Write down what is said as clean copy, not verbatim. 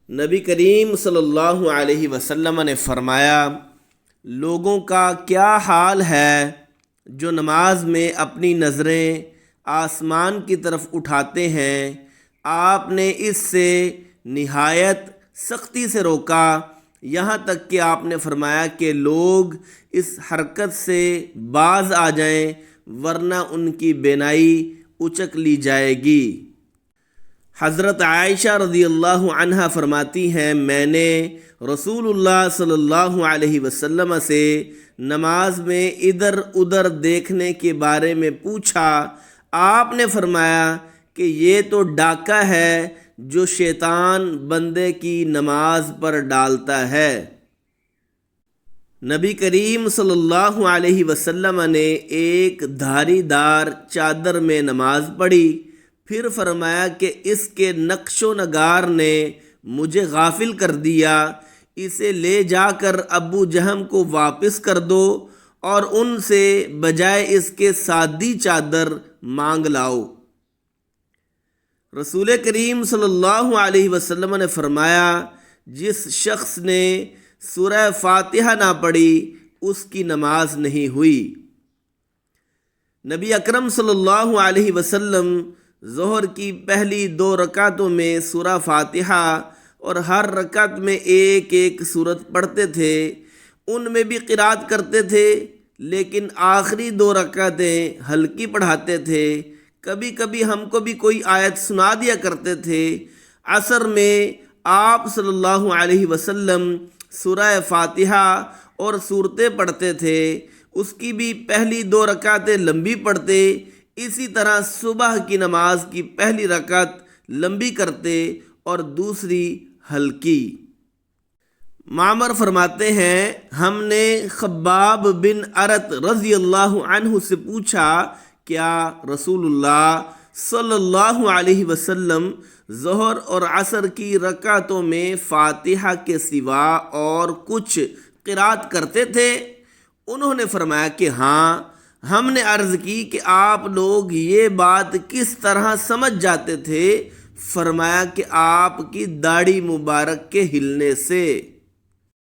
نبی کریم صلی اللہ علیہ وسلم نے فرمایا، لوگوں کا کیا حال ہے جو نماز میں اپنی نظریں آسمان کی طرف اٹھاتے ہیں۔ آپ نے اس سے نہایت سختی سے روکا، یہاں تک کہ آپ نے فرمایا کہ لوگ اس حرکت سے باز آ جائیں ورنہ ان کی بینائی اچک لی جائے گی۔ حضرت عائشہ رضی اللہ عنہا فرماتی ہیں، میں نے رسول اللہ صلی اللہ علیہ وسلم سے نماز میں ادھر ادھر دیکھنے کے بارے میں پوچھا۔ آپ نے فرمایا کہ یہ تو ڈاکہ ہے جو شیطان بندے کی نماز پر ڈالتا ہے۔ نبی کریم صلی اللہ علیہ وسلم نے ایک دھاری دار چادر میں نماز پڑھی، پھر فرمایا کہ اس کے نقش و نگار نے مجھے غافل کر دیا، اسے لے جا کر ابو جہم کو واپس کر دو اور ان سے بجائے اس کے سادی چادر مانگ لاؤ۔ رسول کریم صلی اللہ علیہ وسلم نے فرمایا، جس شخص نے سورہ فاتحہ نہ پڑھی اس کی نماز نہیں ہوئی۔ نبی اکرم صلی اللہ علیہ وسلم ظہر کی پہلی 2 رکعتوں میں سورہ فاتحہ اور ہر رکعت میں ایک ایک سورت پڑھتے تھے، ان میں بھی قرات کرتے تھے، لیکن آخری 2 رکعتیں ہلکی پڑھاتے تھے۔ کبھی کبھی ہم کو بھی کوئی آیت سنا دیا کرتے تھے۔ عصر میں آپ صلی اللہ علیہ وسلم سورہ فاتحہ اور سورتیں پڑھتے تھے، اس کی بھی پہلی 2 رکعتیں لمبی پڑھتے، اسی طرح صبح کی نماز کی پہلی رکعت لمبی کرتے اور دوسری ہلکی۔ معمر فرماتے ہیں، ہم نے خباب بن ارت رضی اللہ عنہ سے پوچھا، کیا رسول اللہ صلی اللہ علیہ وسلم ظہر اور عصر کی رکعتوں میں فاتحہ کے سوا اور کچھ قرات کرتے تھے؟ انہوں نے فرمایا کہ ہاں۔ ہم نے عرض کی کہ آپ لوگ یہ بات کس طرح سمجھ جاتے تھے؟ فرمایا کہ آپ کی داڑھی مبارک کے ہلنے سے۔